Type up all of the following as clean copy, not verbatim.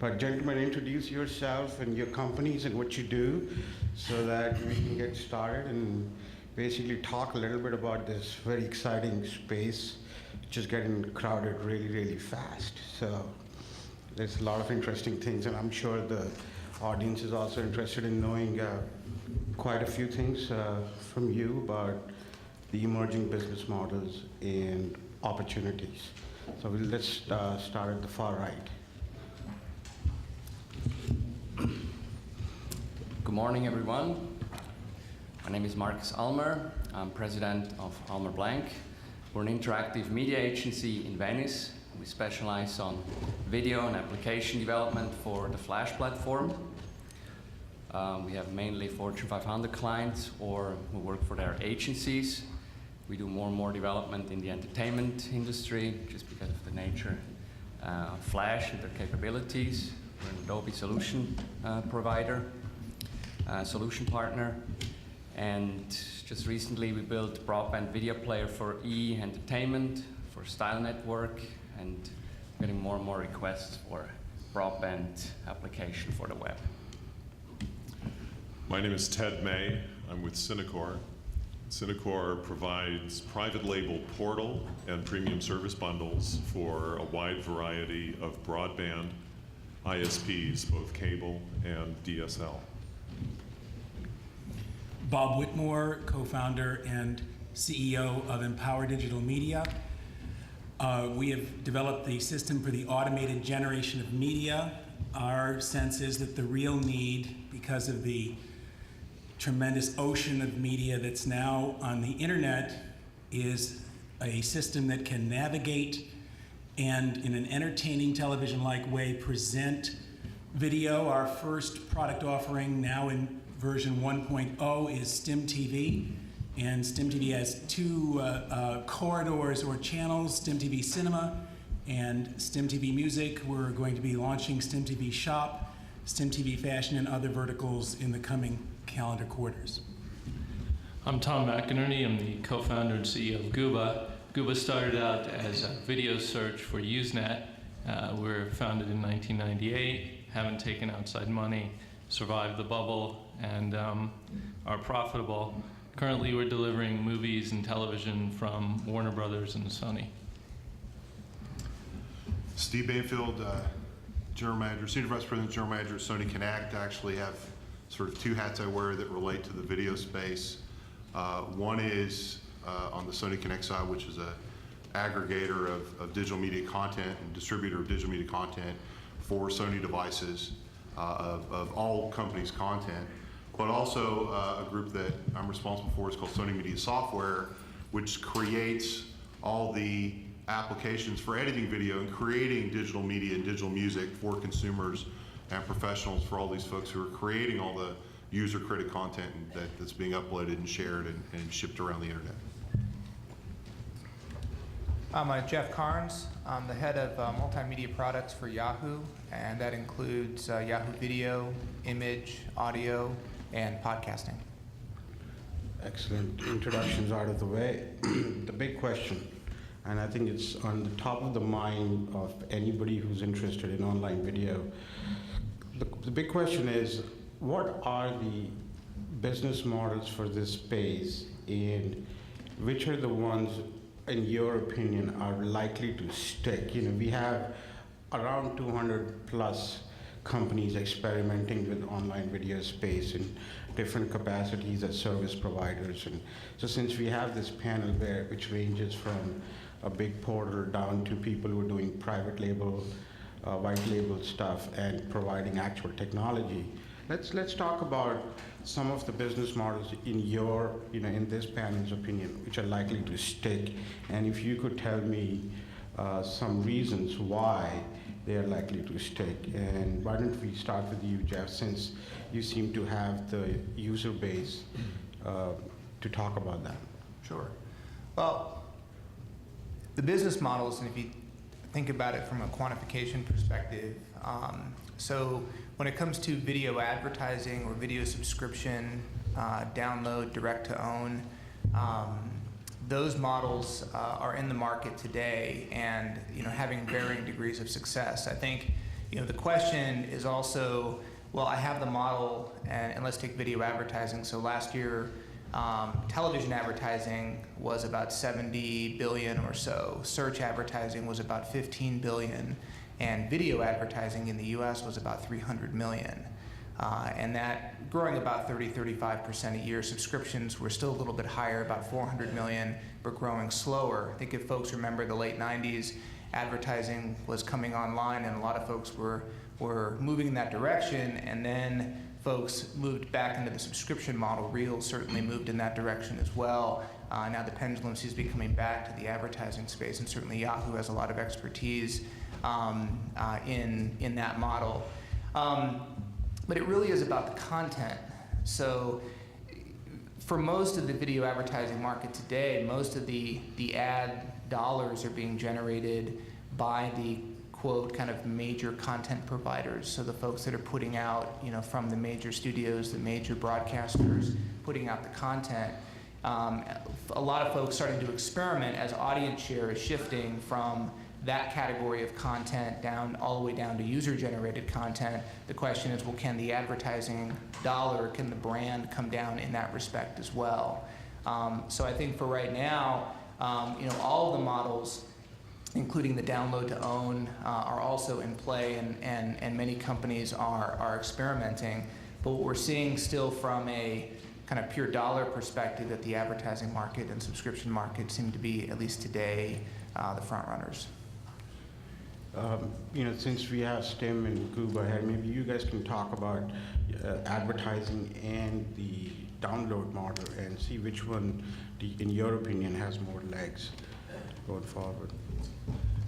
But gentlemen, introduce yourself and your companies and what you do so that we can get started and basically talk a little bit about this very exciting space, which is getting crowded really, really fast. So there's a lot of interesting things, and I'm sure the audience is also interested in knowing quite a few things from you about the emerging business models and opportunities. So let's start at the far right. Good morning, everyone. My name is Marcus Almer. I'm president of Almer Blank. We're an interactive media agency in Venice. We specialize on video and application development for the Flash platform. We have mainly Fortune 500 clients or who work for their agencies. We do more and more development in the entertainment industry just because of the nature of Flash and their capabilities. We're an Adobe solution provider, solution partner. And just recently we built broadband video player for E! Entertainment, for Style Network, and getting more and more requests for broadband application for the web. My name is Ted May. I'm with Synacor. Synacor provides private label portal and premium service bundles for a wide variety of broadband ISPs, both cable and DSL. Bob Whitmore, co-founder and CEO of Empower Digital Media. We have developed the system for the automated generation of media. Our sense is that the real need, because of the tremendous ocean of media that's now on the internet, is a system that can navigate and in an entertaining television-like way present video. Our first product offering now in version 1.0 is StimTV, and StimTV has two corridors or channels, StimTV Cinema and StimTV Music. We're going to be launching StimTV Shop, StimTV Fashion, and other verticals in the coming calendar quarters. I'm Tom McInerney. I'm the co-founder and CEO of Gooba. Gooba started out as a video search for Usenet. We were founded in 1998, haven't taken outside money, survived the bubble, and are profitable. Currently, we're delivering movies and television from Warner Brothers and Sony. Steve Banfield, General Manager, Senior Vice President, General Manager at Sony Connect. I actually have sort of two hats I wear that relate to the video space. One is on the Sony Connect side, which is an aggregator of digital media content and distributor of digital media content for Sony devices of all companies' content, but also a group that I'm responsible for is called Sony Media Software, which creates all the applications for editing video and creating digital media and digital music for consumers and professionals, for all these folks who are creating all the user-created content that's being uploaded and shared and shipped around the internet. I'm Jeff Carnes. I'm the head of multimedia products for Yahoo, and that includes Yahoo Video, Image, Audio, and podcasting. Excellent introductions out of the way. The big question, and I think it's on the top of the mind of anybody who's interested in online video. The big question is, what are the business models for this space, and which are the ones, in your opinion, are likely to stick? You know, we have around 200 plus companies experimenting with online video space in different capacities as service providers. And so since we have this panel which ranges from a big portal down to people who are doing private label, white label stuff and providing actual technology, let's talk about some of the business models in your, in this panel's opinion, which are likely to stick. And if you could tell me some reasons why they are likely to stick. And why don't we start with you, Jeff, since you seem to have the user base to talk about that. Sure. Well, the business models, and if you think about it from a quantification perspective, so when it comes to video advertising or video subscription, download, direct to own, those models are in the market today and having varying degrees of success. I think the question is also, well, I have the model, and let's take video advertising. So last year, television advertising was about 70 billion or so. Search advertising was about 15 billion, and video advertising in the US was about 300 million. And that growing about 35% a year. Subscriptions were still a little bit higher, about 400 million, but growing slower. I think if folks remember the late 90s, advertising was coming online, and a lot of folks were moving in that direction, and then folks moved back into the subscription model. Reels certainly moved in that direction as well. Now the pendulum seems to be coming back to the advertising space, and certainly Yahoo has a lot of expertise in that model. But it really is about the content. So for most of the video advertising market today, most of the ad dollars are being generated by the quote kind of major content providers. So the folks that are putting out, from the major studios, the major broadcasters, putting out the content. A lot of folks starting to experiment as audience share is shifting from that category of content down all the way down to user-generated content. The question is, well, can the advertising dollar, can the brand come down in that respect as well? So I think for right now, all of the models, including the download to own, are also in play, and many companies are experimenting. But what we're seeing still from a kind of pure dollar perspective, that the advertising market and subscription market seem to be, at least today, the front runners. Since we have STEM and Gooba here, maybe you guys can talk about advertising and the download model and see which one, in your opinion, has more legs going forward.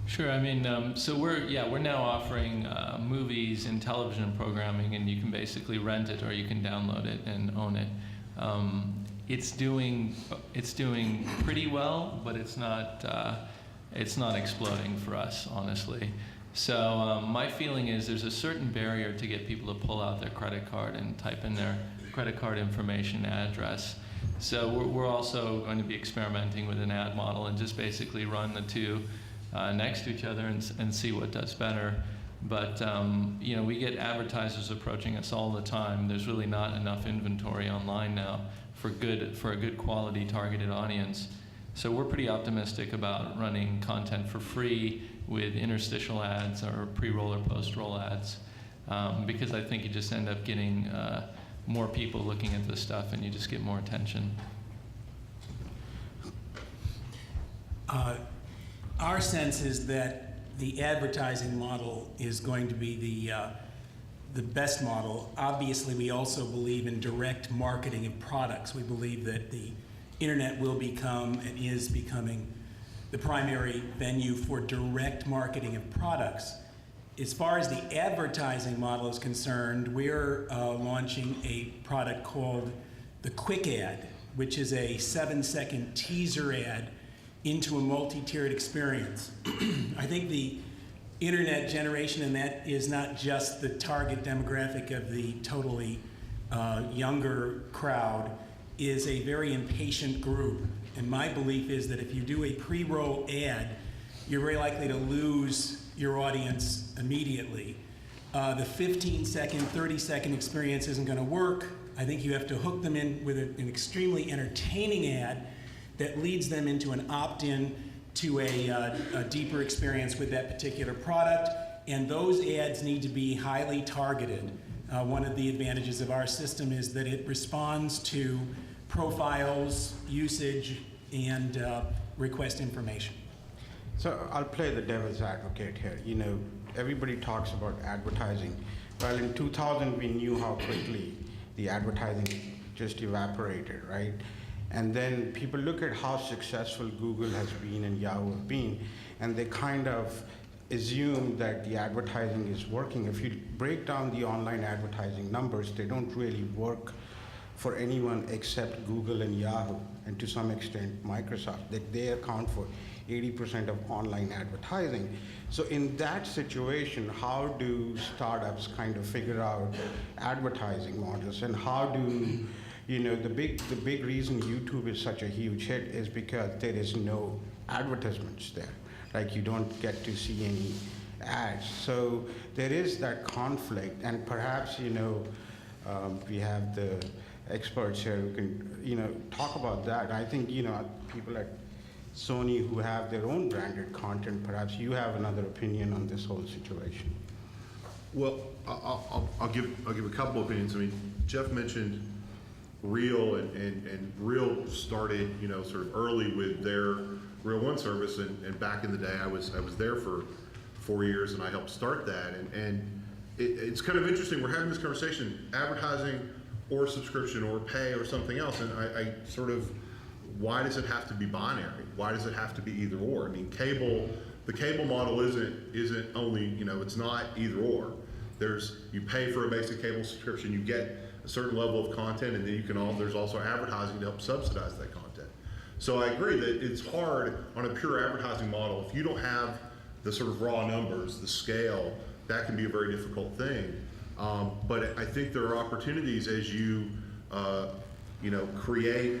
Sure. I mean, so we're now offering movies and television programming, and you can basically rent it or you can download it and own it. It's doing pretty well, but it's not exploding for us, honestly. So my feeling is there's a certain barrier to get people to pull out their credit card and type in their credit card information and address. So we're also going to be experimenting with an ad model and just basically run the two next to each other and see what does better. But we get advertisers approaching us all the time. There's really not enough inventory online now for a good quality targeted audience. So we're pretty optimistic about running content for free with interstitial ads or pre-roll or post-roll ads, because I think you just end up getting more people looking at this stuff, and you just get more attention. Our sense is that the advertising model is going to be the best model. Obviously, we also believe in direct marketing of products. We believe that the internet will become and is becoming the primary venue for direct marketing of products. As far as the advertising model is concerned, we're launching a product called the Quick Ad, which is a 7-second teaser ad into a multi-tiered experience. I think the internet generation in that is not just the target demographic of the totally younger crowd, is a very impatient group. And my belief is that if you do a pre-roll ad, you're very likely to lose your audience immediately. The 15-second, 30-second experience isn't going to work. I think you have to hook them in with an extremely entertaining ad that leads them into an opt-in to a deeper experience with that particular product. And those ads need to be highly targeted. One of the advantages of our system is that it responds to profiles, usage, and request information. So I'll play the devil's advocate here. Everybody talks about advertising. Well, in 2000, we knew how quickly the advertising just evaporated, right? And then people look at how successful Google has been and Yahoo have been, and they kind of assume that the advertising is working. If you break down the online advertising numbers, they don't really work for anyone except Google and Yahoo, and to some extent Microsoft, that they account for 80% of online advertising. So in that situation, how do startups kind of figure out advertising models, and how do, the big reason YouTube is such a huge hit is because there is no advertisements there. Like, you don't get to see ads. So there is that conflict, and perhaps, we have the experts here who can, talk about that. I think, people at Sony who have their own branded content, perhaps you have another opinion on this whole situation. Well, I'll give a couple opinions. I mean, Jeff mentioned Reel, and Reel started, sort of early with their Reel One service, and back in the day, I was there for 4 years, and I helped start that. And it's kind of interesting. We're having this conversation: advertising, or subscription, or pay, or something else. And I sort of, why does it have to be binary? Why does it have to be either or? I mean, the cable model isn't only, it's not either or. You pay for a basic cable subscription, you get a certain level of content, and then there's also advertising to help subsidize that content. So I agree that it's hard on a pure advertising model. If you don't have the sort of raw numbers, the scale, that can be a very difficult thing. But I think there are opportunities as you, create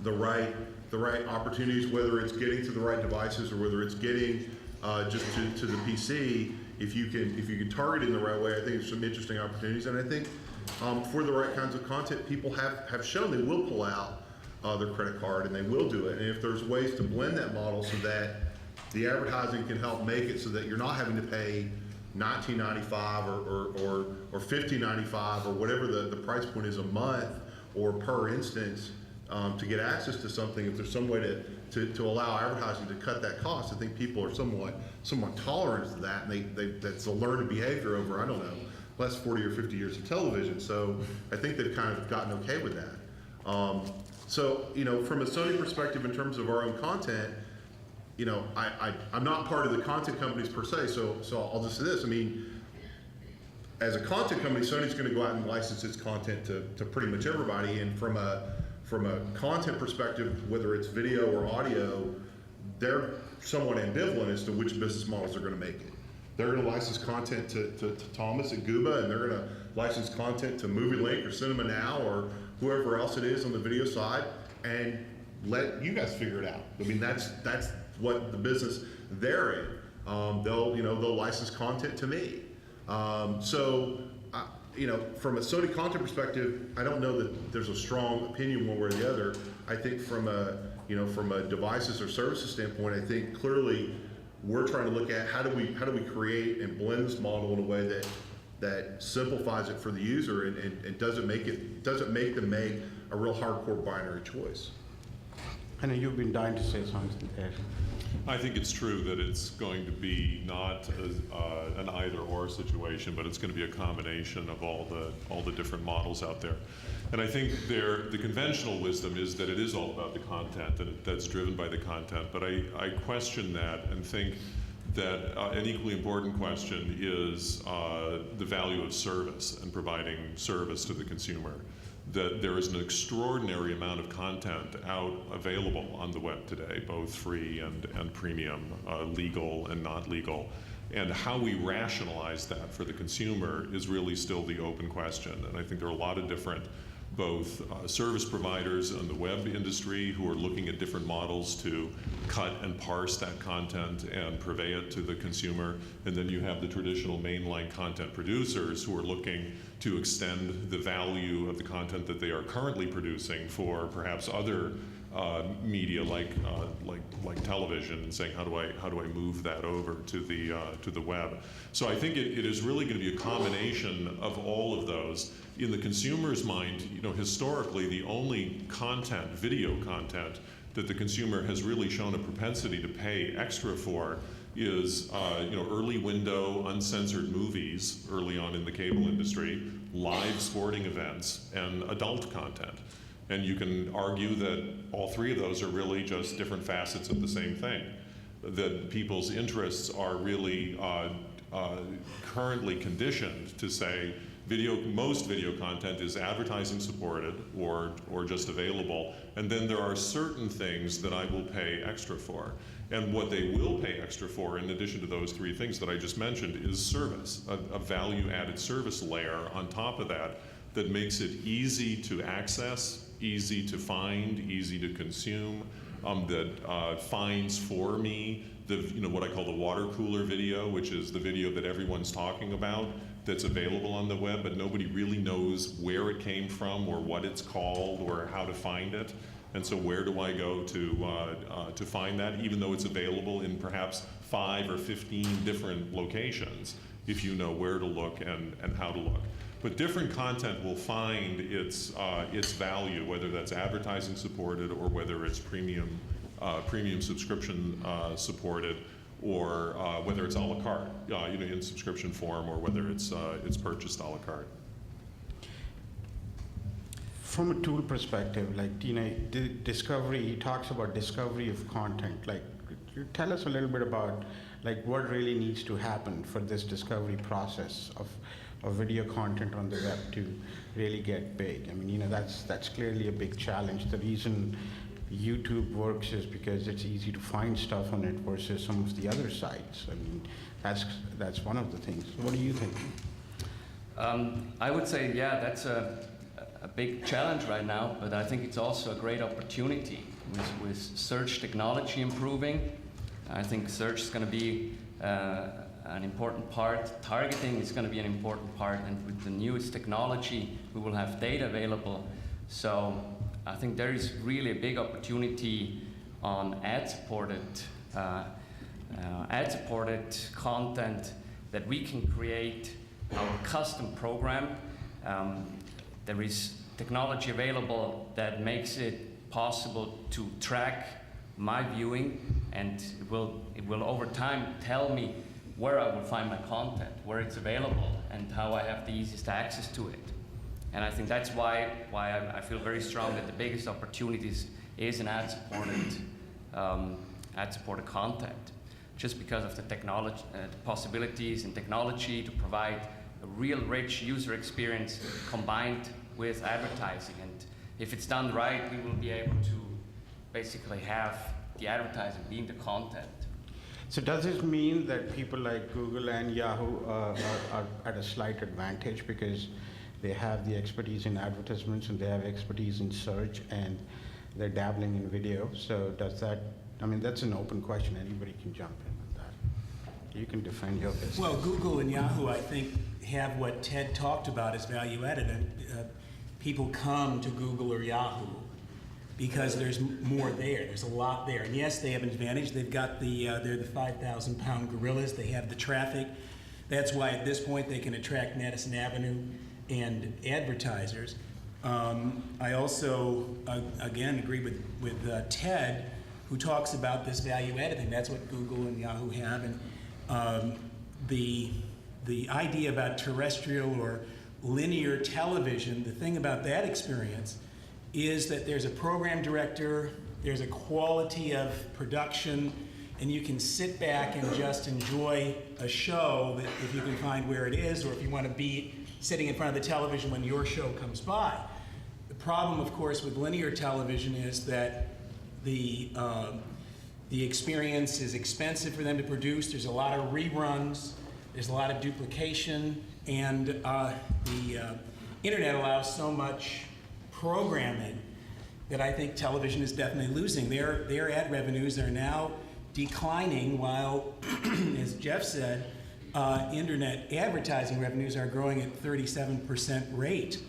the right opportunities, whether it's getting to the right devices or whether it's getting just to the PC. If you can target it in the right way, I think there's some interesting opportunities. And I think for the right kinds of content, people have shown they will pull out their credit card and they will do it. And if there's ways to blend that model so that the advertising can help make it so that you're not having to pay $19.95 or $15.95 or whatever the price point is a month or per instance to get access to something, if there's some way to allow advertising to cut that cost, I think people are somewhat tolerant to that, and that's a learned behavior over, I don't know, last 40 or 50 years of television. So I think they've kind of gotten okay with that. So from a Sony perspective, in terms of our own content, I'm not part of the content companies per se, so I'll just say this. I mean, as a content company, Sony's going to go out and license its content to pretty much everybody, and from a content perspective, whether it's video or audio, they're somewhat ambivalent as to which business models are going to make it. They're going to license content to Thomas at Guba, and they're going to license content to MovieLink or Cinema Now or whoever else it is on the video side, and let you guys figure it out. I mean, that's what the business they're in. They'll license content to me. From a Sony content perspective, I don't know that there's a strong opinion one way or the other. I think from a devices or services standpoint, I think clearly we're trying to look at how do we create and blend this model in a way that simplifies it for the user and doesn't make them make a real hardcore binary choice. I know you've been dying to say something there. I think it's true that it's going to be not an either-or situation, but it's going to be a combination of all the different models out there. And I think the conventional wisdom is that it is all about the content, and that's driven by the content. But I question that and think that an equally important question is the value of service and providing service to the consumer. That there is an extraordinary amount of content available on the web today, both free and premium, legal and not legal. And how we rationalize that for the consumer is really still the open question. And I think there are a lot of different both service providers in the web industry who are looking at different models to cut and parse that content and purvey it to the consumer. And then you have the traditional mainline content producers who are looking to extend the value of the content that they are currently producing for perhaps other media like television, and saying how do I move that over to the web. So I think it is really going to be a combination of all of those. In the consumer's mind, historically the only content, video content, that the consumer has really shown a propensity to pay extra for is early window uncensored movies early on in the cable industry, live sporting events, and adult content. And you can argue that all three of those are really just different facets of the same thing. That people's interests are really currently conditioned to say most video content is advertising supported or just available, and then there are certain things that I will pay extra for. And what they will pay extra for, in addition to those three things that I just mentioned, is service, a value-added service layer on top of that makes it easy to access, easy to find, easy to consume, that finds for me the, what I call the water cooler video, which is the video that everyone's talking about that's available on the web, but nobody really knows where it came from or what it's called or how to find it. And so where do I go to find that, even though it's available in perhaps 5 or 15 different locations, if you know where to look and how to look. But different content will find its value, whether that's advertising supported or whether it's premium subscription supported, or whether it's a la carte, in subscription form, or whether it's purchased a la carte. From a tool perspective, like, discovery, he talks about discovery of content. Like, tell us a little bit about, like, what really needs to happen for this discovery process of video content on the web to really get big. I mean, that's clearly a big challenge. The reason YouTube works is because it's easy to find stuff on it versus some of the other sites. I mean, that's one of the things. What do you think? I would say, yeah, that's a big challenge right now, but I think it's also a great opportunity with search technology improving. I think search is going to be an important part. Targeting is going to be an important part, and with the newest technology, we will have data available. So I think there is really a big opportunity on ad-supported content that we can create our custom program. There is technology available that makes it possible to track my viewing, and it will over time tell me where I will find my content, where it's available, and how I have the easiest access to it. And I think that's why I feel very strong that the biggest opportunities is in ad-supported content, just because of the technology, the possibilities in technology to provide a real rich user experience combined with advertising. And if it's done right, we will be able to basically have the advertising being the content. So does this mean that people like Google and Yahoo are at a slight advantage because they have the expertise in advertisements and they have expertise in search and they're dabbling in video? So does that, I mean, that's an open question. Anybody can jump in on that. You can defend your business. Well, Google and Yahoo, I think, have what Ted talked about as value added. People come to Google or Yahoo because there's more there. There's a lot there. And yes, they have an advantage. They've got they're the 5,000-pound gorillas. They have the traffic. That's why at this point they can attract Madison Avenue and advertisers. I also, again, agree with Ted, who talks about this value-added thing. That's what Google and Yahoo have. And the idea about terrestrial or linear television, the thing about that experience is that there's a program director, there's a quality of production, and you can sit back and just enjoy a show that if you can find where it is, or if you want to be sitting in front of the television when your show comes by. The problem, of course, with linear television is that the experience is expensive for them to produce. There's a lot of reruns, there's a lot of duplication, and the internet allows so much programming that I think television is definitely losing. Their ad revenues are now declining while, as Jeff said, internet advertising revenues are growing at 37% rate.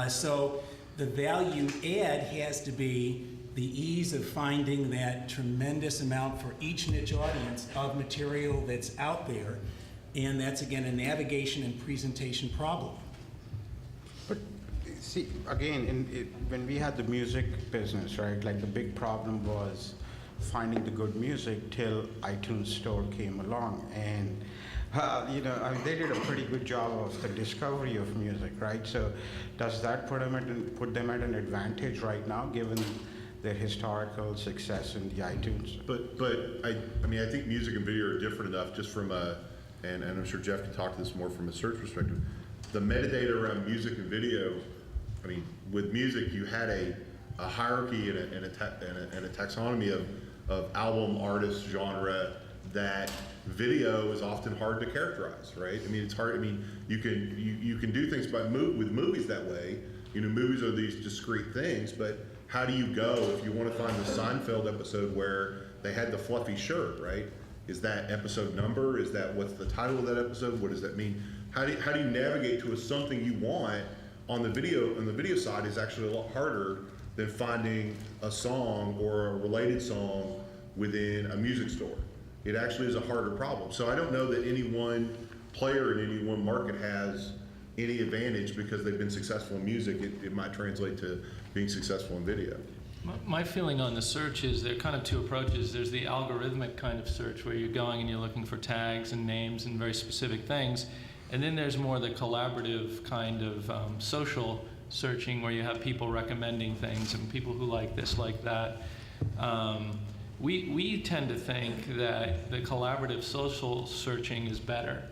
So the value add has to be the ease of finding that tremendous amount for each niche audience of material that's out there. And that's, again, a navigation and presentation problem. But see, again, when we had the music business, right, like the big problem was finding the good music till iTunes Store came along. And, I mean, they did a pretty good job of the discovery of music, right? So does that put them at an advantage right now, given their historical success in the iTunes? But I mean, I think music and video are different enough just from and I'm sure Jeff can talk to this more from a search perspective. The metadata around music and video, I mean, with music, you had a hierarchy and a taxonomy of album, artist, genre that video is often hard to characterize, right? I mean, it's hard. I mean, you can do things with movies that way. Movies are these discrete things, but how do you go if you want to find the Seinfeld episode where they had the fluffy shirt, right? Is that episode number? Is that what's the title of that episode? What does that mean? How do you navigate to something you want on the video side is actually a lot harder than finding a song or a related song within a music store. It actually is a harder problem. So I don't know that any one player in any one market has any advantage because they've been successful in music. It might translate to being successful in video. My feeling on the search is there are kind of two approaches. There's the algorithmic kind of search where you're going and you're looking for tags and names and very specific things. And then there's more the collaborative kind of social searching where you have people recommending things and people who like this, like that. We tend to think that the collaborative social searching is better.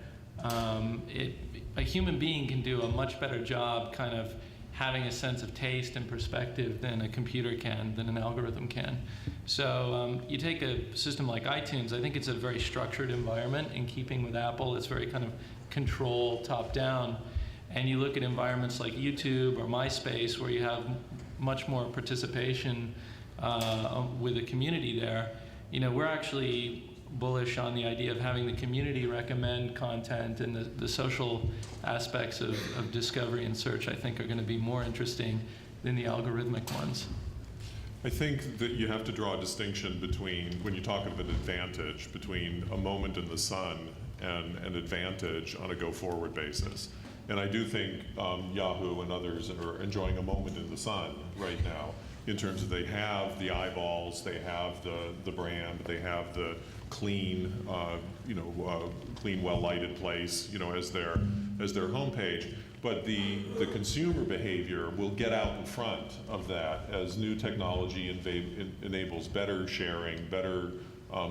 A human being can do a much better job kind of having a sense of taste and perspective than a computer can, than an algorithm can. So you take a system like iTunes, I think it's a very structured environment in keeping with Apple. It's very kind of control top down. And you look at environments like YouTube or MySpace where you have much more participation with the community there. You know, we're actually bullish on the idea of having the community recommend content, and the social aspects of discovery and search I think are going to be more interesting than the algorithmic ones. I think that you have to draw a distinction between, when you talk of an advantage, between a moment in the sun and an advantage on a go-forward basis. And I do think Yahoo and others are enjoying a moment in the sun right now in terms of they have the eyeballs, they have the brand, they have the clean, clean, well-lighted place, as their homepage. But the consumer behavior will get out in front of that as new technology enables better sharing, better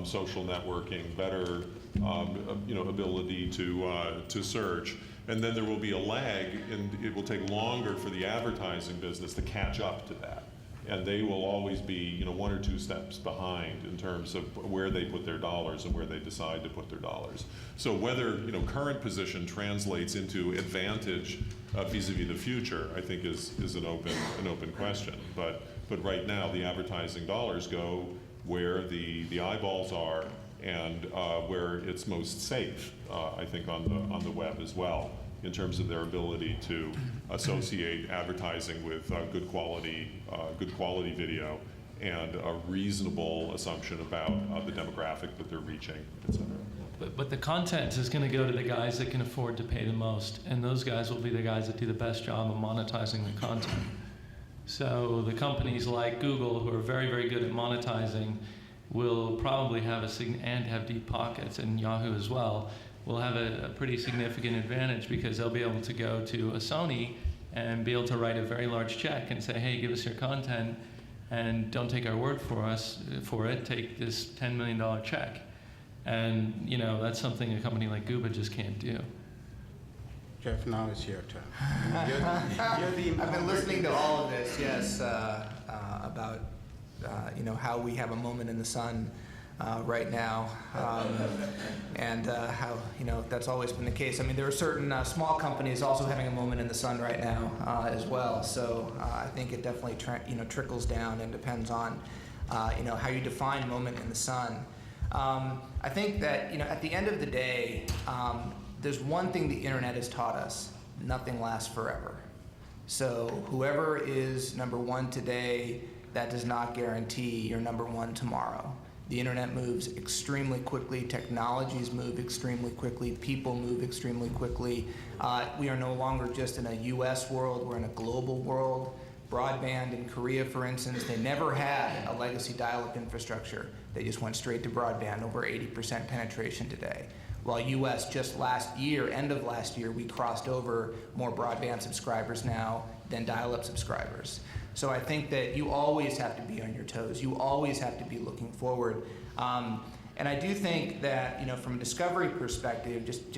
social networking, better ability to search. And then there will be a lag, and it will take longer for the advertising business to catch up to that. And they will always be, 1 or 2 steps behind in terms of where they put their dollars and where they decide to put their dollars. So whether, current position translates into advantage vis-a-vis the future, I think is an open question. But right now, the advertising dollars go where the eyeballs are and where it's most safe, I think, on the web as well, in terms of their ability to associate advertising with good quality video and a reasonable assumption about the demographic that they're reaching, et cetera. But the content is going to go to the guys that can afford to pay the most, and those guys will be the guys that do the best job of monetizing the content. So the companies like Google, who are very, very good at monetizing, will probably have and have deep pockets, and Yahoo as well, will have a pretty significant advantage because they'll be able to go to a Sony and be able to write a very large check and say, hey, give us your content and don't take our word for it, take this $10 million check. And that's something a company like Gooba just can't do. Jeff, now it's your turn. I've been listening to all of this, yes, about how we have a moment in the sun right now, and how that's always been the case. I mean, there are certain small companies also having a moment in the sun right now as well. So I think it definitely trickles down and depends on how you define moment in the sun. I think that at the end of the day, there's one thing the internet has taught us: nothing lasts forever. So whoever is number one today, that does not guarantee you're number one tomorrow. The internet moves extremely quickly, technologies move extremely quickly, people move extremely quickly. We are no longer just in a US world, we're in a global world. Broadband in Korea, for instance, they never had a legacy dial-up infrastructure. They just went straight to broadband, over 80% penetration today. While US just last year, end of last year, we crossed over more broadband subscribers now than dial-up subscribers. So I think that you always have to be on your toes. You always have to be looking forward. And I do think that, from a discovery perspective, just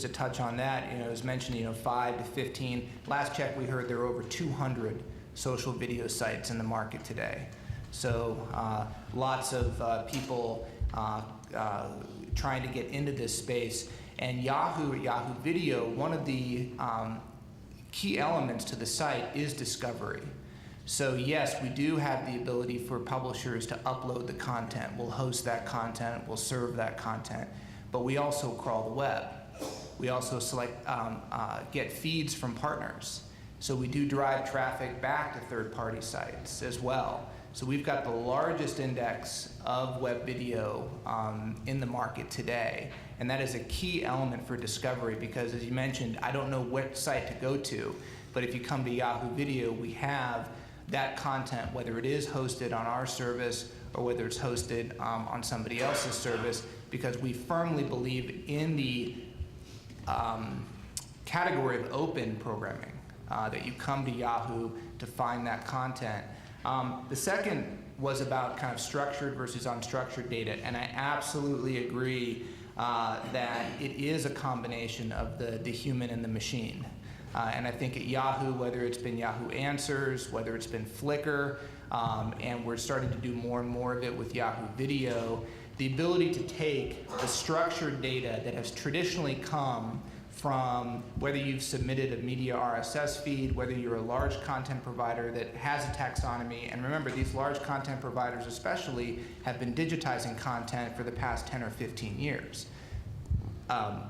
to touch on that, it was mentioned, 5 to 15. Last check we heard there are over 200 social video sites in the market today. So lots of people trying to get into this space. And Yahoo Video, one of the key elements to the site is discovery. So yes, we do have the ability for publishers to upload the content. We'll host that content, we'll serve that content, but we also crawl the web. We also get feeds from partners. So we do drive traffic back to third-party sites as well. So we've got the largest index of web video in the market today, and that is a key element for discovery because, as you mentioned, I don't know what site to go to, but if you come to Yahoo Video, we have that content, whether it is hosted on our service or whether it's hosted on somebody else's service, because we firmly believe in the category of open programming, that you come to Yahoo to find that content. The second was about kind of structured versus unstructured data, and I absolutely agree that it is a combination of the human and the machine. And I think at Yahoo, whether it's been Yahoo Answers, whether it's been Flickr, and we're starting to do more and more of it with Yahoo Video, the ability to take the structured data that has traditionally come from whether you've submitted a media RSS feed, whether you're a large content provider that has a taxonomy, and remember, these large content providers especially have been digitizing content for the past 10 or 15 years.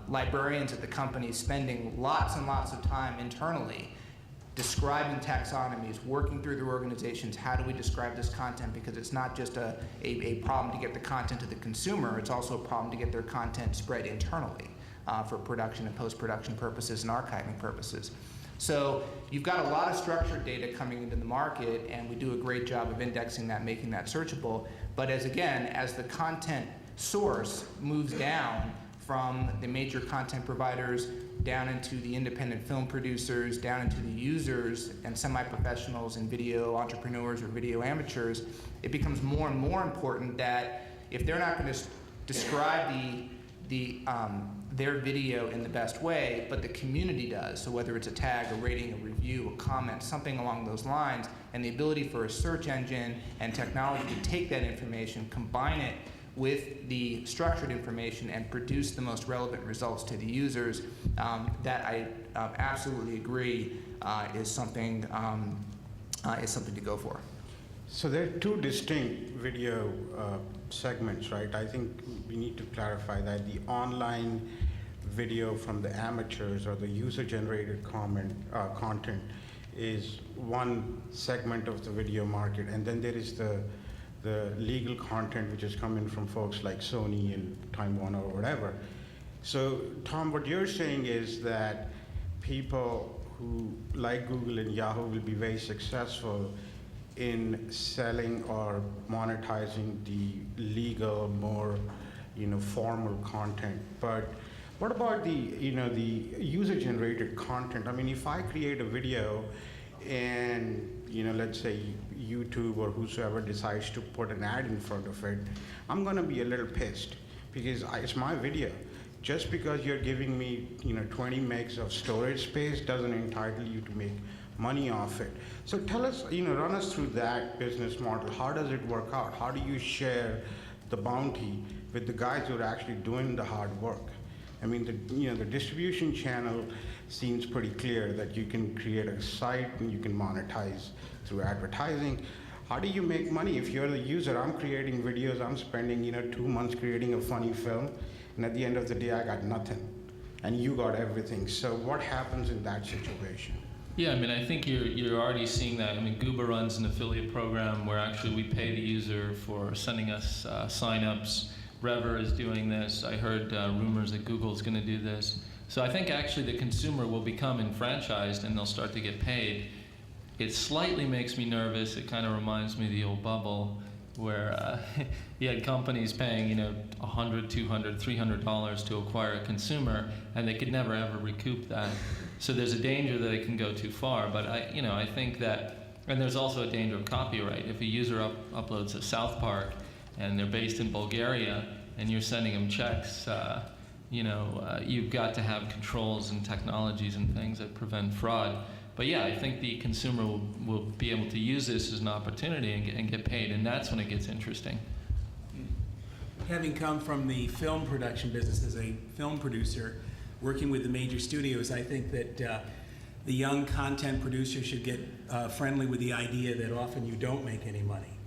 Librarians at the company spending lots and lots of time internally describing taxonomies, working through their organizations, how do we describe this content, because it's not just a problem to get the content to the consumer, it's also a problem to get their content spread internally for production and post-production purposes and archiving purposes. So you've got a lot of structured data coming into the market, and we do a great job of indexing that, making that searchable. But as the content source moves down from the major content providers down into the independent film producers, down into the users and semi-professionals and video entrepreneurs or video amateurs, it becomes more and more important that if they're not going to describe their video in the best way, but the community does, so whether it's a tag, a rating, a review, a comment, something along those lines, and the ability for a search engine and technology to take that information, combine it with the structured information and produce the most relevant results to the users, that I absolutely agree is something to go for. So there are two distinct video segments, right? I think we need to clarify that the online video from the amateurs or the user-generated content is one segment of the video market, and then there is the legal content which is coming from folks like Sony and Time Warner or whatever. So Tom, what you're saying is that people who like Google and Yahoo will be very successful in selling or monetizing the legal, more formal content. But what about the user-generated content? I mean, if I create a video and let's say YouTube or whosoever decides to put an ad in front of it, I'm going to be a little pissed because it's my video. Just because you're giving me 20 megs of storage space doesn't entitle you to make money off it. So tell us, run us through that business model. How does it work out? How do you share the bounty with the guys who are actually doing the hard work? I mean, the distribution channel seems pretty clear that you can create a site and you can monetize through advertising. How do you make money? If you're the user, I'm creating videos, I'm spending 2 months creating a funny film, and at the end of the day, I got nothing, and you got everything. So what happens in that situation? Yeah, I mean, I think you're already seeing that. I mean, Gooba runs an affiliate program where actually we pay the user for sending us signups. Rever is doing this. I heard rumors that Google's going to do this. So I think actually the consumer will become enfranchised and they'll start to get paid. It slightly makes me nervous. It kind of reminds me of the old bubble where you had companies paying $100, $200, $300 to acquire a consumer, and they could never ever recoup that. So there's a danger that it can go too far. But I think that, and there's also a danger of copyright. If a user uploads a South Park and they're based in Bulgaria and you're sending them checks, you've got to have controls and technologies and things that prevent fraud. But yeah, I think the consumer will be able to use this as an opportunity and get paid, and that's when it gets interesting. Having come from the film production business as a film producer, working with the major studios, I think that the young content producer should get friendly with the idea that often you don't make any money.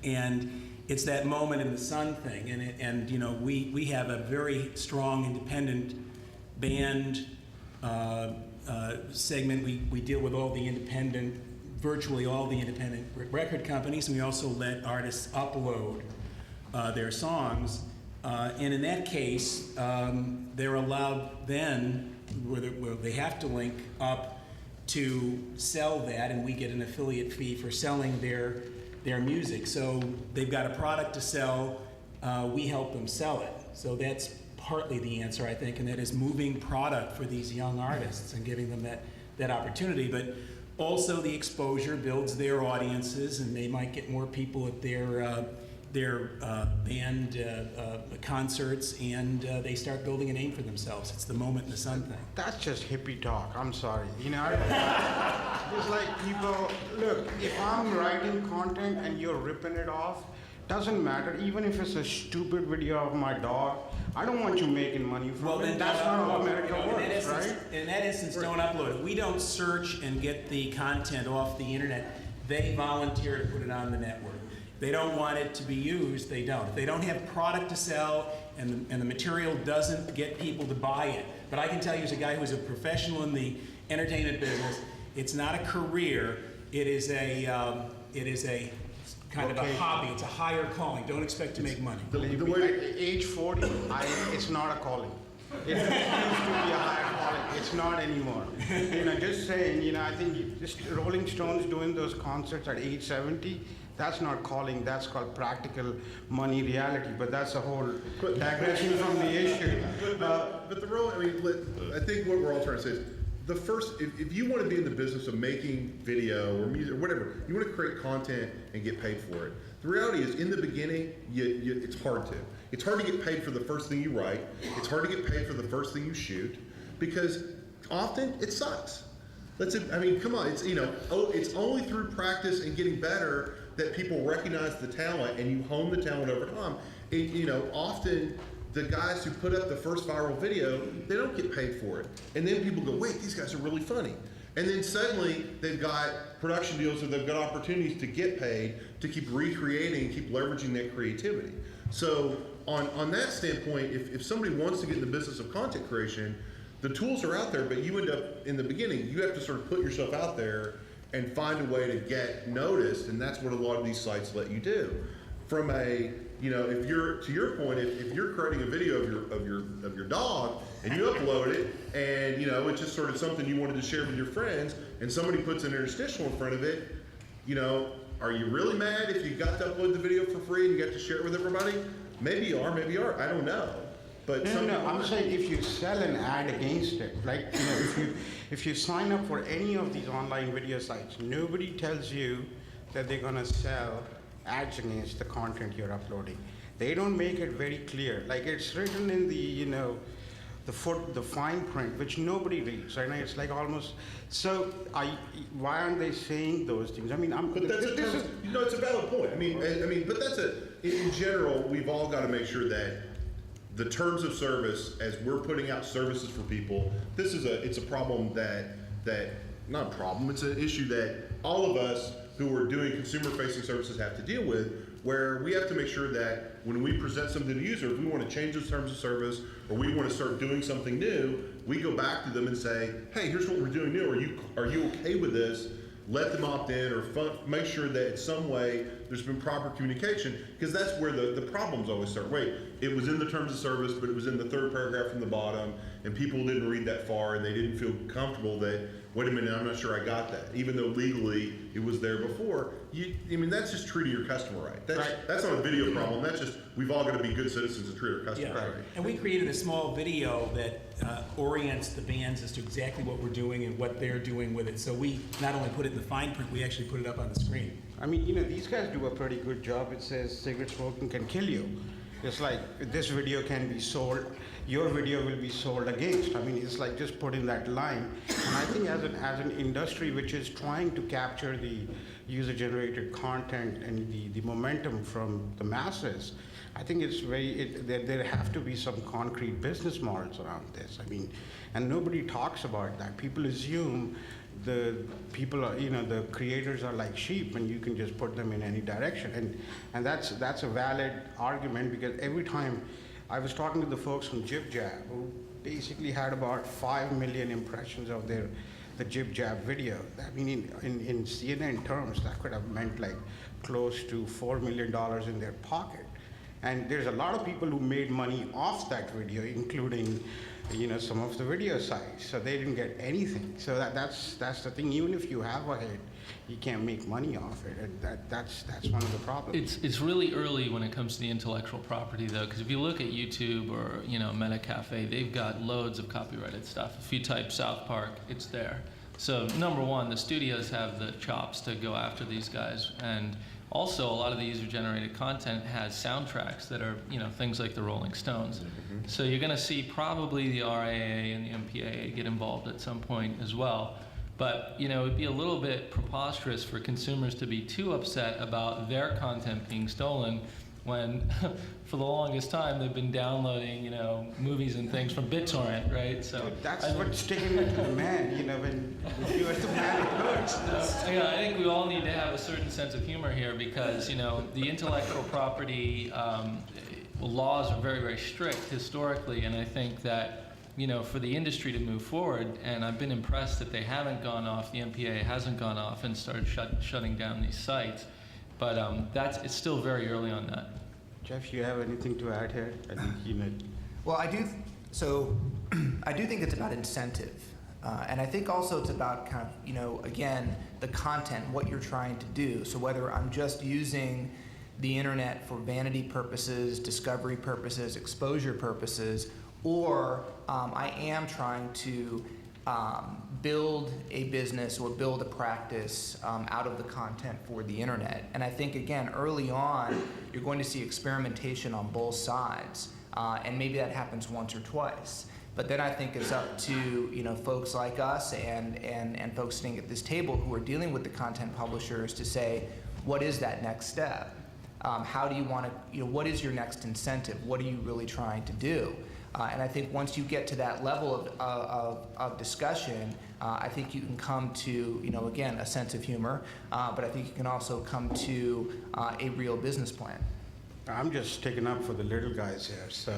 And it's that moment in the sun thing. And you know, we have a very strong independent band segment. We deal with all the independent, virtually all the independent record companies, and we also let artists upload their songs. And in that case, they're allowed then, where they have to link up to sell that, and we get an affiliate fee for selling their music. So they've got a product to sell, we help them sell it. So that's partly the answer, I think, and that is moving product for these young artists and giving them that opportunity. But also the exposure builds their audiences, and they might get more people at their band concerts, and they start building a name for themselves. It's the moment in the sun thing. That's just hippie talk. I'm sorry. You know, it's like people, look, if I'm writing content and you're ripping it off, doesn't matter. Even if it's a stupid video of my dog, I don't want you making money from it. That's not how America works, right? In that instance, don't upload it. We don't search and get the content off the internet. They volunteer to put it on the network. They don't want it to be used, they don't. If they don't have product to sell and the material doesn't get people to buy it. But I can tell you, as a guy who's a professional in the entertainment business, it's not a career, it is a kind of a hobby. It's a higher calling. Don't expect to make money. Believe me, at age 40, it's not a calling. It used to be a higher calling. It's not anymore. You know, just saying, you know, I think just Rolling Stones doing those concerts at age 70, that's not calling, that's called practical money reality, but that's a whole digression from the issue. But the role, I mean, I think what we're all trying to say is, the first, if you want to be in the business of making video or music or whatever, you want to create content and get paid for it. The reality is, in the beginning, it's hard to. It's hard to get paid for the first thing you write. It's hard to get paid for the first thing you shoot, because often it sucks. I mean, come on, it's, you know, it's only through practice and getting better that people recognize the talent, and you hone the talent over time. You know, often the guys who put up the first viral video, they don't get paid for it. And then people go, wait, these guys are really funny. And then suddenly they've got production deals, or they've got opportunities to get paid to keep recreating and keep leveraging that creativity. So on that standpoint, if somebody wants to get in the business of content creation, the tools are out there, but you end up, in the beginning, you have to sort of put yourself out there and find a way to get noticed, and that's what a lot of these sites let you do. From a, you know, if you're, to your point, if you're creating a video of your dog and you upload it, and you know, it's just sort of something you wanted to share with your friends, and somebody puts an interstitial in front of it, you know, are you really mad if you got to upload the video for free and you got to share it with everybody? Maybe you are, maybe you aren't, I don't know. But No, I'm saying if you sell an ad against it, like, you know, if you sign up for any of these online video sites, nobody tells you that they're gonna sell ads against the content you're uploading. They don't make it very clear. Like, it's written in the, you know, the fine print, which nobody reads, right? It's like almost, so why aren't they saying those things? I mean, But that's you know, it's a valid point. I mean, but that's in general, we've all got to make sure that the terms of service, as we're putting out services for people, it's a problem that not a problem, it's an issue that all of us who are doing consumer-facing services have to deal with, where we have to make sure that when we present something to the user, if we want to change those terms of service, or we want to start doing something new, we go back to them and say, hey, here's what we're doing new, are you okay with this? Let them opt in, or make sure that in some way there's been proper communication, because that's where the problems always start. Wait, it was in the terms of service, but it was in the third paragraph from the bottom, and people didn't read that far, and they didn't feel comfortable that, wait a minute, I'm not sure I got that, even though legally it was there before. I mean, that's just treating your customer right. That's not a video problem. That's just, we've all got to be good citizens and treat our customers right. And we created a small video that orients the bands as to exactly what we're doing and what they're doing with it. So we not only put it in the fine print, we actually put it up on the screen. I mean, you know, these guys do a pretty good job. It says cigarette smoking can kill you. It's like, this video can be sold, your video will be sold against. I mean, it's like just putting that line. And I think as an industry which is trying to capture the user-generated content and the momentum from the masses, I think it's there have to be some concrete business models around this. I mean, and nobody talks about that. People assume the people are, the creators are like sheep and you can just put them in any direction. And that's a valid argument, because every time I was talking to the folks from Jib Jab, who basically had about 5 million impressions of the Jib Jab video. I mean, in CNN terms, that could have meant like close to $4 million in their pocket. And there's a lot of people who made money off that video, including, some of the video sites. So they didn't get anything. So that's the thing. Even if you have a hit, you can't make money off it, and that's one of the problems. It's really early when it comes to the intellectual property, though, because if you look at YouTube or Meta Cafe, they've got loads of copyrighted stuff. If you type South Park, it's there. So number one, the studios have the chops to go after these guys, and also a lot of the user-generated content has soundtracks that are things like the Rolling Stones. So you're going to see probably the RIAA and the MPAA get involved at some point as well. But it would be a little bit preposterous for consumers to be too upset about their content being stolen when, for the longest time, they've been downloading, movies and things from BitTorrent, right? So that's what's sticking it to the man, when you're the man, it hurts. I think we all need to have a certain sense of humor here, because, the intellectual property laws are very, very strict historically, and I think that for the industry to move forward, and I've been impressed that they haven't gone off, the MPA hasn't gone off and started shutting down these sites, but it's still very early on that. Jeff, you have anything to add here? I think Well, I do. So, I do think it's about incentive, and I think also it's about kind of again, the content, what you're trying to do. So whether I'm just using the internet for vanity purposes, discovery purposes, exposure purposes, or I am trying to build a business or build a practice out of the content for the internet. And I think, again, early on, you're going to see experimentation on both sides, and maybe that happens once or twice. But then I think it's up to folks like us and folks sitting at this table who are dealing with the content publishers to say, what is that next step? How do you want to, what is your next incentive? What are you really trying to do? And I think once you get to that level of discussion, I think you can come to, again, a sense of humor, but I think you can also come to a real business plan. I'm just sticking up for the little guys here, so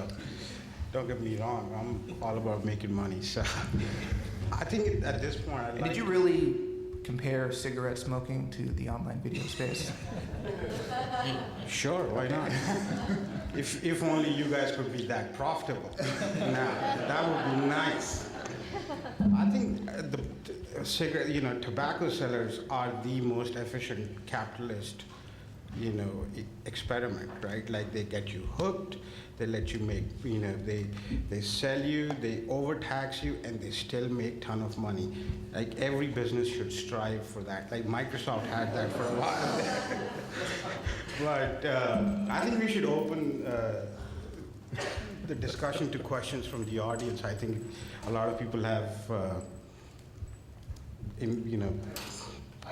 don't get me wrong, I'm all about making money. So I think at this point, Did you really compare cigarette smoking to the online video space? Sure, why not? If only you guys could be that profitable. Now, that would be nice. I think the cigarette, tobacco sellers are the most efficient capitalist, experiment, right? Like they get you hooked, they let you make, they sell you, they overtax you, and they still make ton of money. Like every business should strive for that. Like Microsoft had that for a while there. But I think we should open the discussion to questions from the audience. I think a lot of people have, I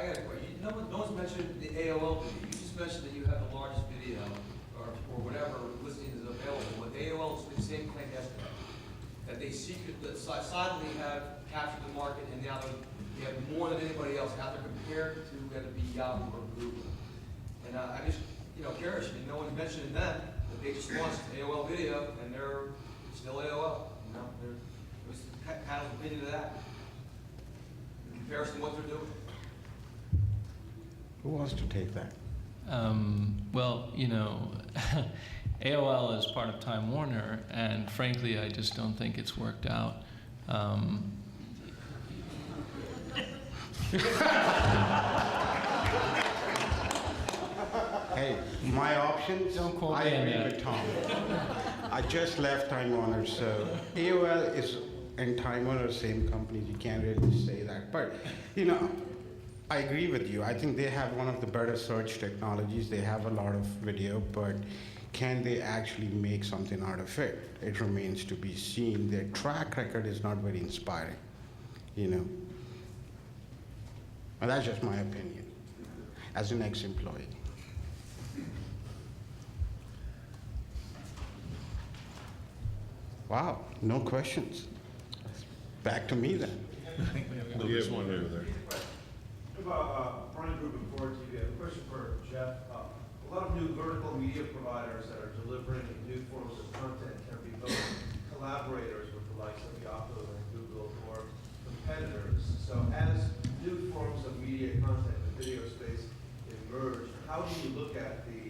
got a question. No one's mentioned the AOL video. You just mentioned that you have the largest video or whatever listing is available. But AOL is the same claim yesterday, that they silently have captured the market, and now they have more than anybody else out there compared to whether it be Yahoo or Google. And I just, curious, no one's mentioning them, but they just launched AOL Video, and they're still AOL. What's the panel's opinion of that? In comparison to what they're doing? who wants to take that? Well, AOL is part of Time Warner, and frankly, I just don't think it's worked out. Hey, my options, Don't quote I me on agree that. with Tom. I just left Time Warner, so AOL is and Time Warner, same companies, you can't really say that. But, I agree with you. I think they have one of the better search technologies. They have a lot of video, but can they actually make something out of it? It remains to be seen. Their track record is not very inspiring, And that's just my opinion, as an ex-employee. Wow, no questions. Back to me then. No, there's one over there. Brian Rubin, Forward TV. I have a question for Jeff. A lot of new vertical media providers that are delivering new forms of content can be both collaborators with the likes of Yahoo and Google or competitors. So as new forms of media content in the video space emerge, how do you look at the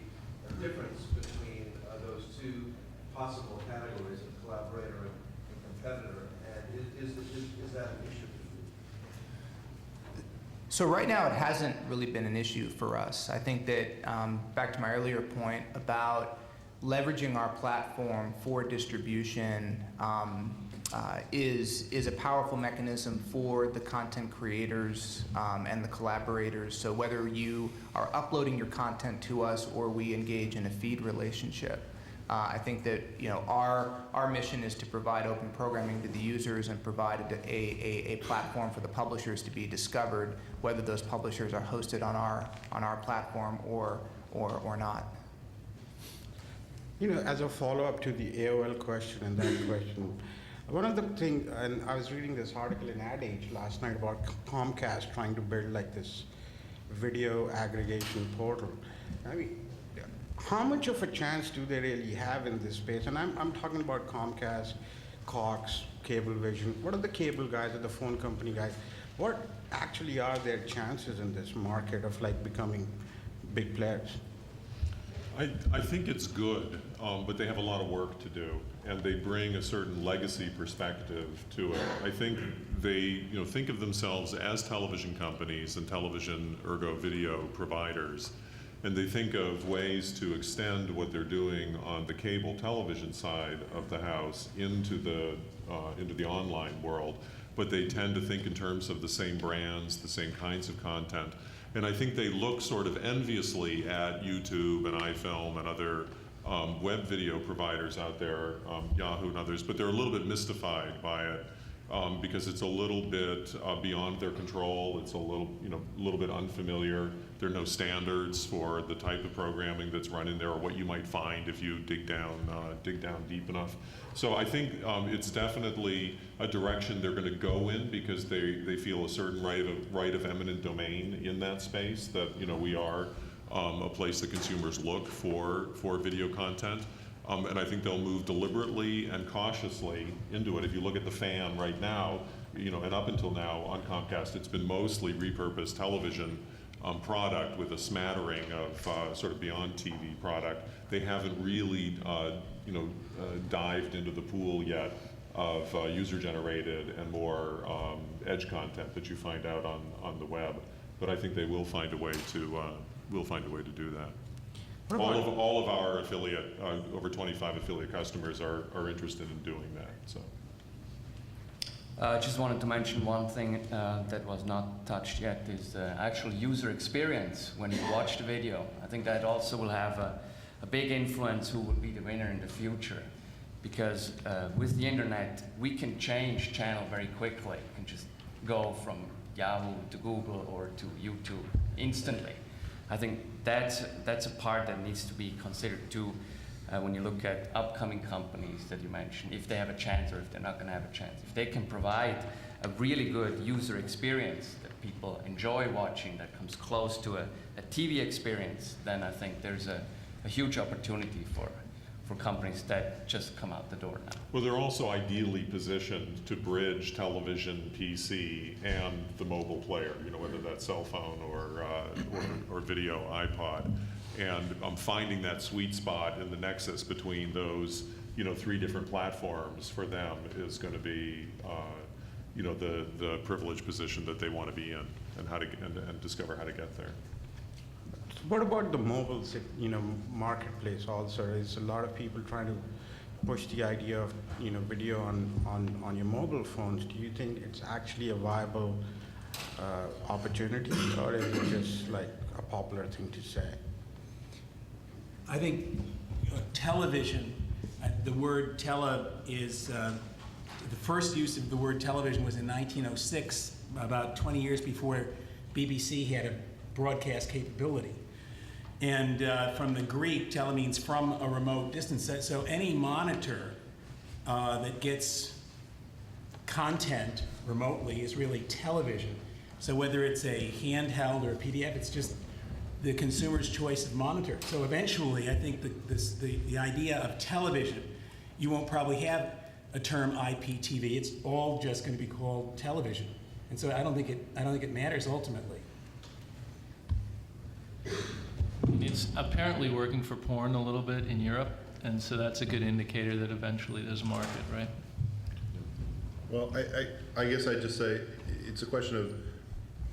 difference between those two possible categories of collaborator and competitor? And is that an issue? So right now, it hasn't really been an issue for us. I think that, back to my earlier point about leveraging our platform for distribution is a powerful mechanism for the content creators and the collaborators. So whether you are uploading your content to us or we engage in a feed relationship, I think that our mission is to provide open programming to the users and provide a platform for the publishers to be discovered, whether those publishers are hosted on our platform or not. As a follow-up to the AOL question and that question, one of the things, and I was reading this article in Ad Age last night about Comcast trying to build like this video aggregation portal. I mean, how much of a chance do they really have in this space? And I'm talking about Comcast, Cox, Cablevision. What are the cable guys or the phone company guys? What actually are their chances in this market of like becoming big players? I think it's good, but they have a lot of work to do, and they bring a certain legacy perspective to it. I think they think of themselves as television companies and television, ergo video providers, and they think of ways to extend what they're doing on the cable television side of the house into the online world. But they tend to think in terms of the same brands, the same kinds of content. And I think they look sort of enviously at YouTube and iFilm and other web video providers out there, Yahoo and others, but they're a little bit mystified by it because it's a little bit beyond their control. It's a little bit unfamiliar. There are no standards for the type of programming that's run in there or what you might find if you dig down deep enough. So I think it's definitely a direction they're going to go in because they feel a certain right of eminent domain in that space, that we are a place that consumers look for video content. And I think they'll move deliberately and cautiously into it. If you look at the Fan right now, and up until now on Comcast, it's been mostly repurposed television product with a smattering of sort of beyond TV product. They haven't really, dived into the pool yet of user-generated and more edge content that you find out on the web. But I think they will find a way to do that. All of our affiliate, over 25 affiliate customers are interested in doing that. So. I just wanted to mention one thing that was not touched yet is the actual user experience when you watch the video. I think that also will have a big influence who will be the winner in the future. Because with the internet, we can change channel very quickly. We can just go from Yahoo to Google or to YouTube instantly. I think that's a part that needs to be considered too when you look at upcoming companies that you mentioned, if they have a chance or if they're not going to have a chance. If they can provide a really good user experience that people enjoy watching, that comes close to a TV experience, then I think there's a huge opportunity for companies that just come out the door now. Well, they're also ideally positioned to bridge television, PC, and the mobile player, whether that's cell phone or video iPod. And finding that sweet spot in the nexus between those, three different platforms for them is going to be, the privileged position that they want to be in, and discover how to get there. What about the mobile, marketplace also? There's a lot of people trying to push the idea of, video on your mobile phones. Do you think it's actually a viable opportunity, or is it just like a popular thing to say? I think television, the word tele is, the first use of the word television was in 1906, about 20 years before BBC had a broadcast capability. And from the Greek, tele means from a remote distance. So any monitor that gets content remotely is really television. So whether it's a handheld or a PDF, it's just the consumer's choice of monitor. So eventually, I think the idea of television, you won't probably have a term IPTV. It's all just going to be called television. And so I don't think it matters ultimately. It's apparently working for porn a little bit in Europe, and so that's a good indicator that eventually there's a market, right? Well, I guess I'd just say it's a question of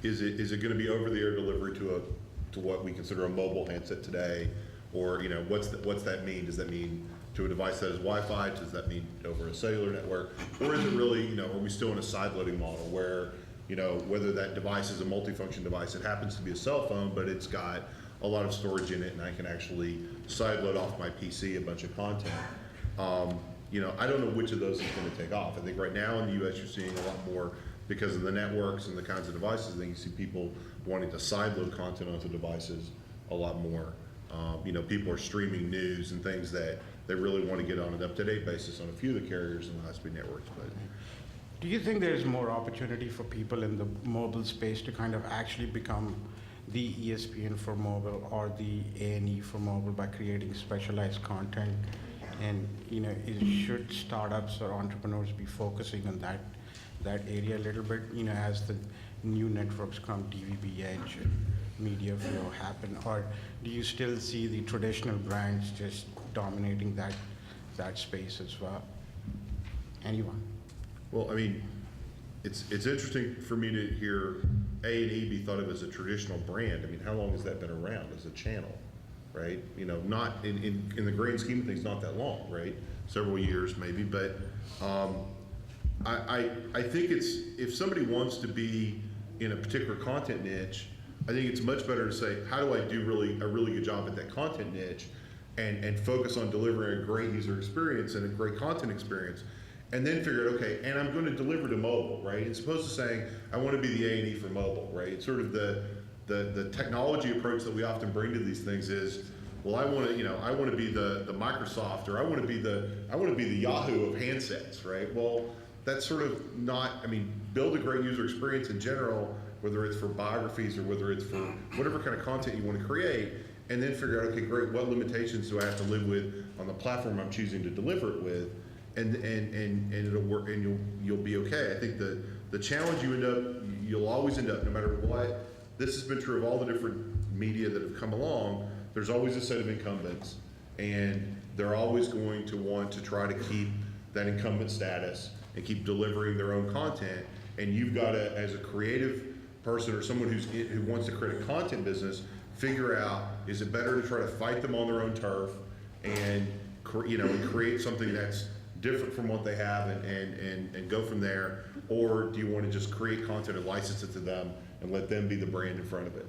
is it going to be over-the-air delivery to what we consider a mobile handset today, or what's that mean? Does that mean to a device that is Wi-Fi? Does that mean over a cellular network, or is it really are we still in a side-loading model where whether that device is a multifunction device, it happens to be a cell phone, but it's got a lot of storage in it, and I can actually sideload off my PC a bunch of content. I don't know which of those is going to take off. I think right now in the U.S. you're seeing a lot more because of the networks and the kinds of devices. I think you see people wanting to sideload content onto devices a lot more. People are streaming news and things that they really want to get on an up-to-date basis on a few of the carriers and the high-speed networks. But Do you think there's more opportunity for people in the mobile space to kind of actually become the ESPN for mobile or the A&E for mobile by creating specialized content? And should startups or entrepreneurs be focusing on that area a little bit? As the new networks come, DVB Edge and Media Flow happen, or do you still see the traditional brands just dominating that space as well? Anyone? Well, I mean, it's interesting for me to hear A&E be thought of as a traditional brand. I mean, how long has that been around as a channel, right? Not in the grand scheme of things, not that long, right? Several years maybe, but I think if somebody wants to be in a particular content niche, I think it's much better to say, how do I do a really good job at that content niche and focus on delivering a great user experience and a great content experience, and then figure out, okay, and I'm going to deliver to mobile, right? As opposed to saying, I want to be the A&E for mobile, right? It's sort of the technology approach that we often bring to these things is, well, I want to be the Microsoft, or I want to be the Yahoo of handsets, right? Well, that's sort of not, build a great user experience in general, whether it's for biographies or whether it's for whatever kind of content you want to create, and then figure out, okay, great, what limitations do I have to live with on the platform I'm choosing to deliver it with, and it'll work, and you'll be okay. I think the challenge you'll always end up, no matter what, this has been true of all the different media that have come along, there's always a set of incumbents, and they're always going to want to try to keep that incumbent status and keep delivering their own content, and you've got to, as a creative person or someone who wants to create a content business, figure out, is it better to try to fight them on their own turf and create something that's different from what they have and go from there, or do you want to just create content and license it to them and let them be the brand in front of it?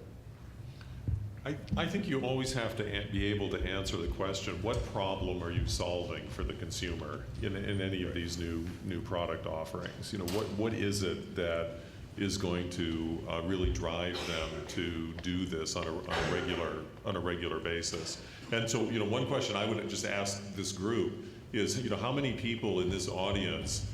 I think you always have to be able to answer the question, what problem are you solving for the consumer in any of these new product offerings? What is it that is going to really drive them to do this on a regular basis? And so, one question I would just ask this group is, how many people in this audience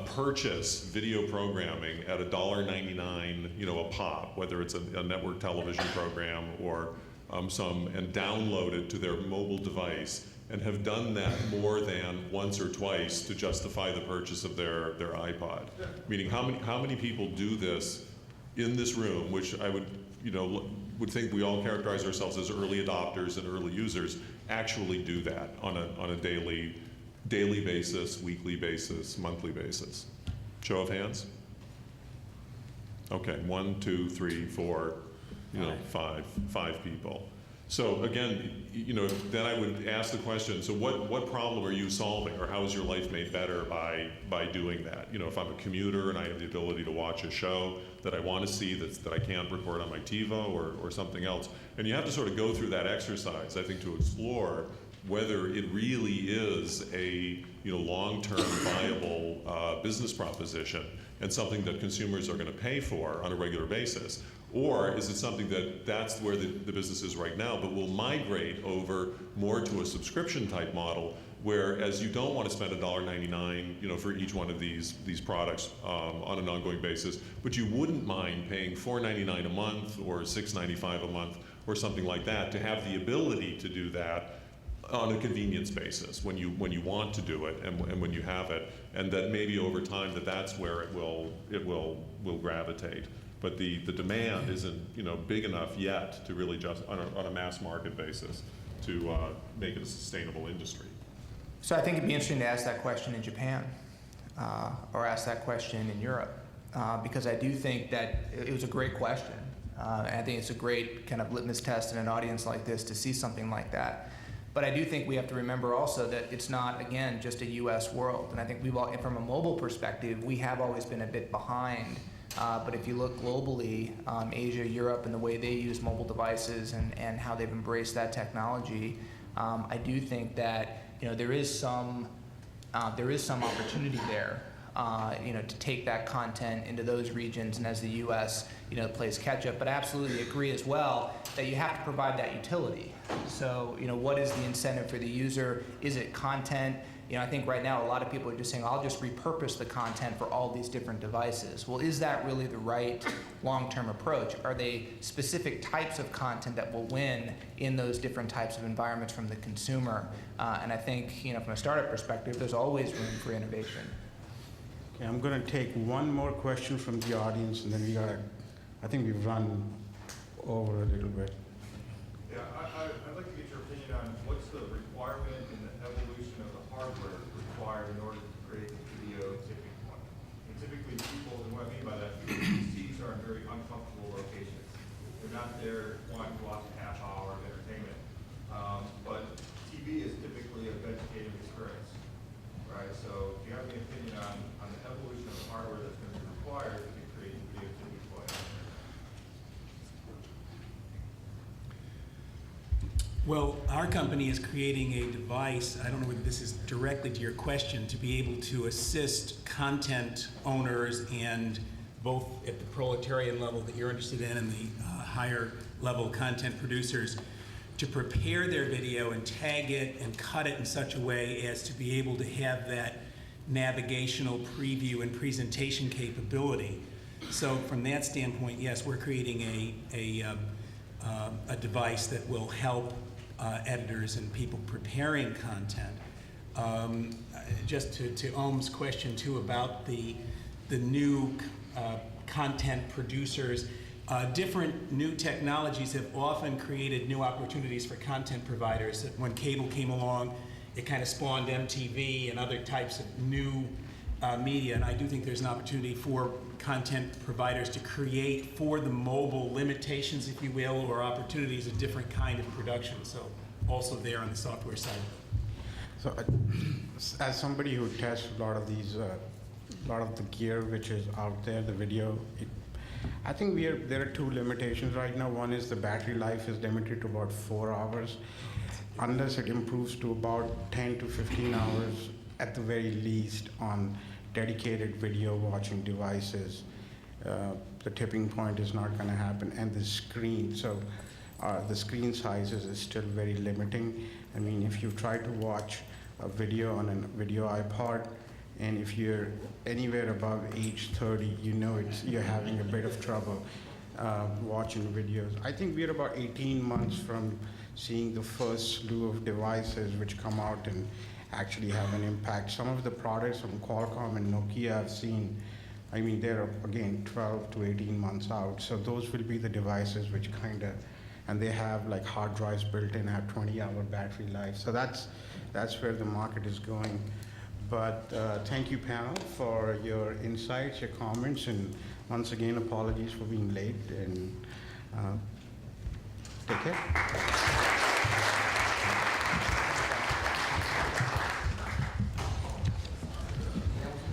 purchase video programming at $1.99, a pop, whether it's a network television program or and download it to their mobile device, and have done that more than once or twice to justify the purchase of their iPod? Meaning, how many people do this in this room, which I would think we all characterize ourselves as early adopters and early users, actually do that on a daily basis, weekly basis, monthly basis? Show of hands. Okay, 1, 2, 3, 4, five people. So again, then I would ask the question, so what problem are you solving, or how is your life made better by doing that? If I'm a commuter and I have the ability to watch a show that I want to see that I can't record on my TiVo or something else, and you have to sort of go through that exercise, I think, to explore whether it really is a long-term viable business proposition and something that consumers are going to pay for on a regular basis. Or is it something that's where the business is right now, but will migrate over more to a subscription type model Whereas you don't want to spend $1.99, you know, for each one of these products on an ongoing basis, but you wouldn't mind paying $4.99 a month or $6.95 a month or something like that to have the ability to do that on a convenience basis when you want to do it and when you have it, and that maybe over time that's where it will gravitate. But the demand isn't, you know, big enough yet to really just on a mass market basis to make it a sustainable industry. So I think it'd be interesting to ask that question in Japan, or ask that question in Europe, because I do think that it was a great question. And I think it's a great kind of litmus test in an audience like this to see something like that. But I do think we have to remember also that it's not, again, just a US world. And I think from a mobile perspective, we have always been a bit behind. But if you look globally, Asia, Europe, and the way they use mobile devices and how they've embraced that technology, I do think that, you know, there is some opportunity there, you know, to take that content into those regions, and as the U.S., you know, plays catch up. But I absolutely agree as well that you have to provide that utility. So, you know, what is the incentive for the user? Is it content? You know, I think right now a lot of people are just saying, I'll just repurpose the content for all these different devices. Well, is that really the right long-term approach? Are they specific types of content that will win in those different types of environments from the consumer? And I think, you know, from a startup perspective, there's always room for innovation. Okay, I'm going to take one more question from the audience, and then I think we've run over a little bit. Yeah, I'd like to get your opinion on what's the requirement and the evolution of the hardware required in order to create the video tipping point. And typically people, and what I mean by that, PCs are in very uncomfortable locations. They're not there wanting to watch a half hour of entertainment. But TV is typically a vegetative experience, right? So do you have any opinion on the evolution of the hardware that's going to be required to create the video tipping point? Well, our company is creating a device, I don't know whether this is directly to your question, to be able to assist content owners, and both at the proletarian level that you're interested in and the higher level content producers, to prepare their video and tag it and cut it in such a way as to be able to have that navigational preview and presentation capability. So from that standpoint, yes, we're creating a device that will help editors and people preparing content. Just to Ohm's question too about the new content producers, different new technologies have often created new opportunities for content providers. When cable came along, it kind of spawned MTV and other types of new media, and I do think there's an opportunity for content providers to create for the mobile limitations, if you will, or opportunities of different kind of production. So also there on the software side. So as somebody who tests a lot of these, a lot of the gear which is out there, the video, I think there are two limitations right now. One is the battery life is limited to about 4 hours, unless it improves to about 10 to 15 hours at the very least on dedicated video watching devices. The tipping point is not going to happen, and the screen, so the screen sizes is still very limiting. I mean, if you try to watch a video on a video iPod, and if you're anywhere above age 30, you know you're having a bit of trouble watching videos. I think we're about 18 months from seeing the first slew of devices which come out and actually have an impact. Some of the products from Qualcomm and Nokia I've seen, I mean, they're again 12 to 18 months out. So those will be the devices which and they have like hard drives built in, have 20-hour battery life. So that's where the market is going. But thank you, panel, for your insights, your comments, and once again, apologies for being late, and take care.